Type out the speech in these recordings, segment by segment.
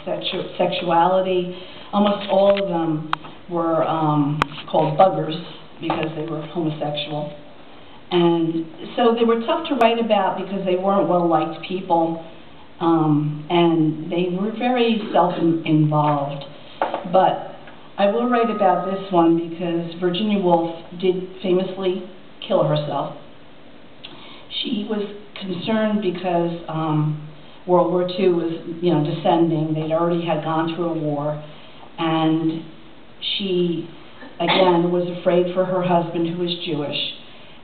sexuality. Almost all of them were called buggers because they were homosexual. And so they were tough to write about because they weren't well-liked people, and they were very self-involved. But I will write about this one because Virginia Woolf did famously kill herself. She was concerned because World War II was, descending. They'd already had gone through a war, and she, again, was afraid for her husband, who was Jewish.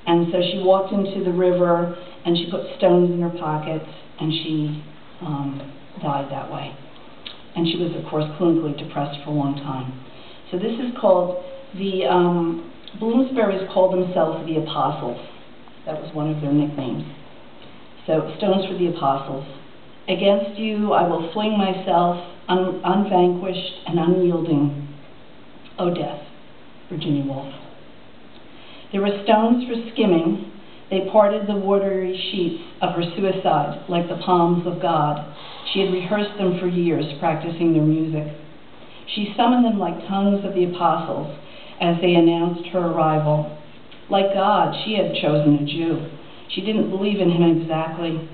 And so she walked into the river, and she put stones in her pockets, and she died that way. And she was, of course, clinically depressed for a long time. So this is called, the Bloomsburys called themselves the Apostles. That was one of their nicknames. So, stones for the Apostles. Against you I will fling myself, unvanquished and unyielding. O death, Virginia Woolf. There were stones for skimming. They parted the watery sheets of her suicide like the palms of God. She had rehearsed them for years, practicing their music. She summoned them like tongues of the apostles as they announced her arrival. Like God, she had chosen a Jew. She didn't believe in him exactly.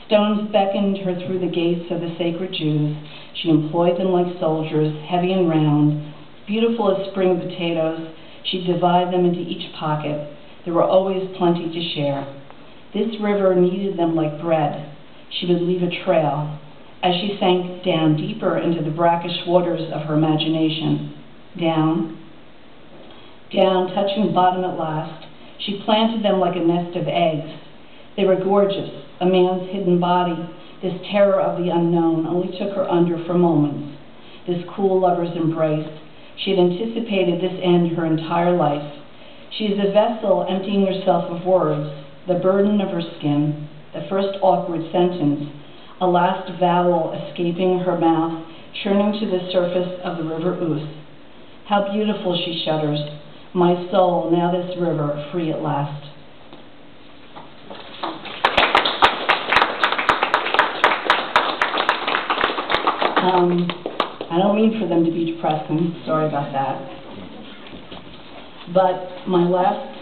Stones beckoned her through the gates of the sacred Jews. She employed them like soldiers, heavy and round, beautiful as spring potatoes. She'd divide them into each pocket. There were always plenty to share. This river kneaded them like bread. She would leave a trail as she sank down deeper into the brackish waters of her imagination. Down, down, touching bottom at last. She planted them like a nest of eggs. They were gorgeous, a man's hidden body. This terror of the unknown only took her under for moments. This cool lover's embrace. She had anticipated this end her entire life. She is a vessel emptying herself of words, the burden of her skin, the first awkward sentence, a last vowel escaping her mouth, churning to the surface of the river Ouse. How beautiful, she shudders. My soul, now this river, free at last. I don't mean for them to be depressing, sorry about that. But my last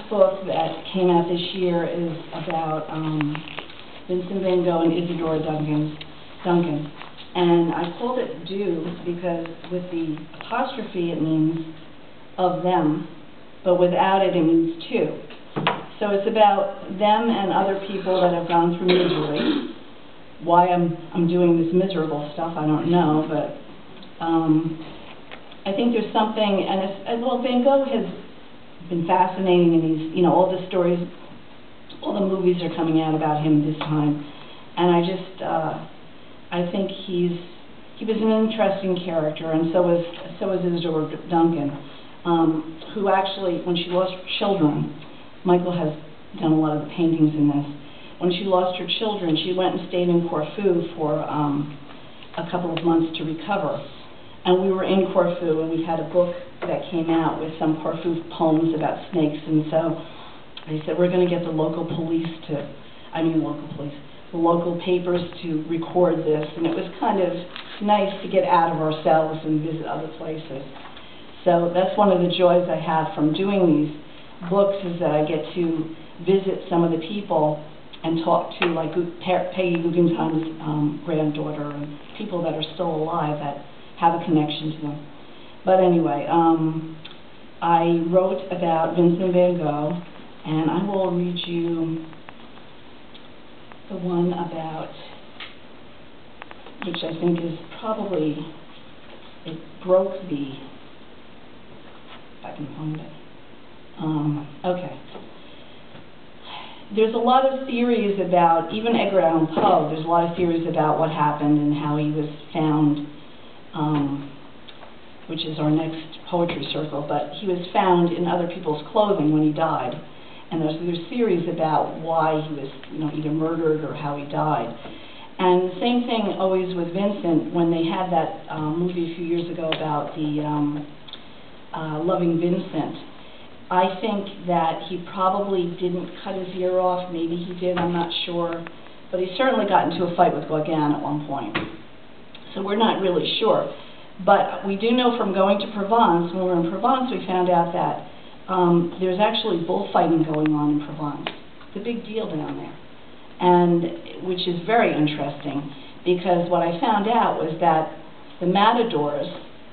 book that came out this year is about Vincent Van Gogh and Isadora Duncan. And I called it Do because with the apostrophe it means of them, but without it, it means to. So it's about them and other people that have gone through misery. Why I'm doing this miserable stuff, I don't know, but I think there's something, and well, Van Gogh has been fascinating, and he's, all the stories, all the movies are coming out about him this time, and I think he was an interesting character, and so was Isadora Duncan, who actually, when she lost her children, Michael has done a lot of the paintings in this. When she lost her children, she went and stayed in Corfu for a couple of months to recover. And we were in Corfu, and we had a book that came out with some Corfu poems about snakes. And so they said, we're going to get the local police the local papers to record this. And it was kind of nice to get out of ourselves and visit other places. So that's one of the joys I have from doing these books, is that I get to visit some of the people and talk to, like, Peggy Guggenheim's granddaughter and people that are still alive that have a connection to them. But anyway, I wrote about Vincent Van Gogh, and I will read you the one about, which I think is probably, it broke the, if I can find it. Okay. There's a lot of theories about, even Edgar Allan Poe, there's a lot of theories about what happened and how he was found, which is our next poetry circle, but he was found in other people's clothing when he died. And there's theories about why he was, either murdered or how he died. And the same thing always with Vincent, when they had that movie a few years ago about the Loving Vincent. I think that he probably didn't cut his ear off. Maybe he did, I'm not sure. but he certainly got into a fight with Gauguin at one point. So we're not really sure. But we do know from going to Provence, when we were in Provence, we found out that there's actually bullfighting going on in Provence. It's a big deal down there, and which is very interesting, because what I found out was that the matadors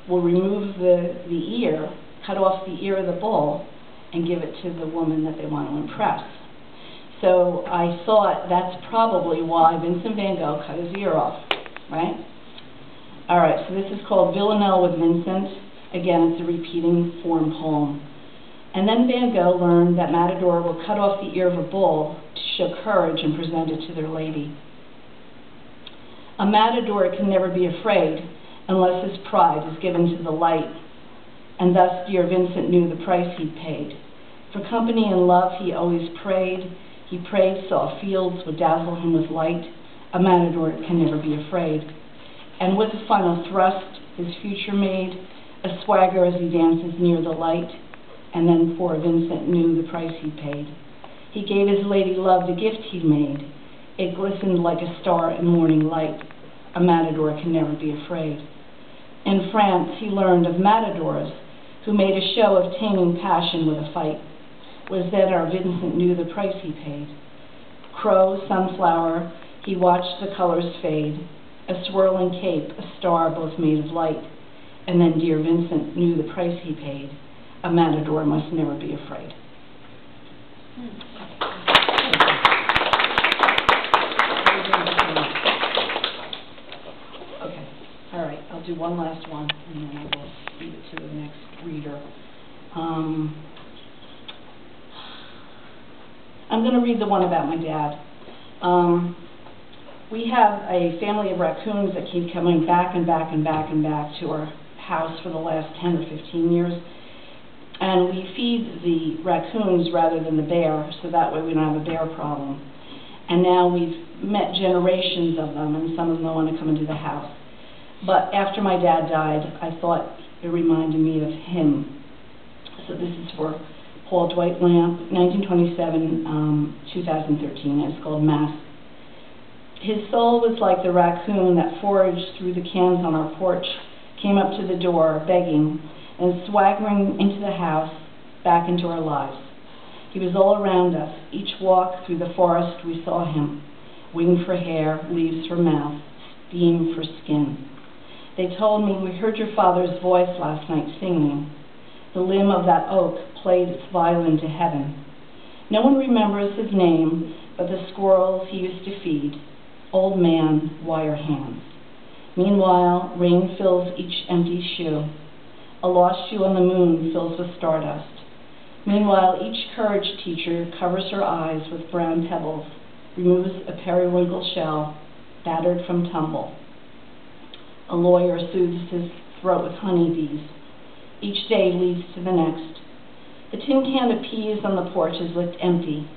will remove the ear, cut off the ear of the bull, and give it to the woman that they want to impress. So I thought that's probably why Vincent Van Gogh cut his ear off, right? All right, so this is called Villanelle with Vincent. Again, it's a repeating form poem. And then Van Gogh learned that matador will cut off the ear of a bull to show courage and present it to their lady. A matador can never be afraid unless his pride is given to the light. And thus dear Vincent knew the price he paid. For company and love he always prayed. He prayed so fields would dazzle him with light. A matador can never be afraid. And with a final thrust, his future made, a swagger as he dances near the light, and then poor Vincent knew the price he paid. He gave his lady love the gift he'd made. It glistened like a star in morning light. A matador can never be afraid. In France, he learned of matadors who made a show of taming passion with a fight. Was then our Vincent knew the price he paid. Crow, sunflower, he watched the colors fade. A swirling cape, a star both made of light. And then dear Vincent knew the price he paid. A matador must never be afraid. Okay, all right, I'll do one last one, and then I will leave it to the next reader. I'm going to read the one about my dad. We have a family of raccoons that keep coming back and back and back and back to our house for the last 10 or 15 years. And we feed the raccoons rather than the bear, so that way we don't have a bear problem. And now we've met generations of them, and some of them don't want to come into the house. But after my dad died, I thought it reminded me of him. So this is for Paul Dwight Lamp, 1927, 2013. It's called Mass. His soul was like the raccoon that foraged through the cans on our porch, came up to the door, begging, and swaggering into the house, back into our lives. He was all around us. Each walk through the forest we saw him, wing for hair, leaves for mouth, steam for skin. They told me, we heard your father's voice last night singing. The limb of that oak played its violin to heaven. No one remembers his name, but the squirrels he used to feed. Old man, wire hands. Meanwhile, rain fills each empty shoe. A lost shoe on the moon fills with stardust. Meanwhile, each courage teacher covers her eyes with brown pebbles, removes a periwinkle shell, battered from tumble. A lawyer soothes his throat with honeybees. Each day leads to the next. The tin can of peas on the porch is licked empty.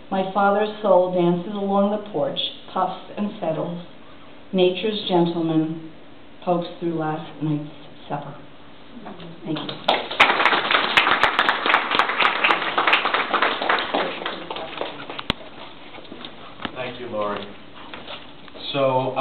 My father's soul dances along the porch, puffs and settles. Nature's gentleman pokes through last night's supper. Thank you. Thank you, Laurie. So.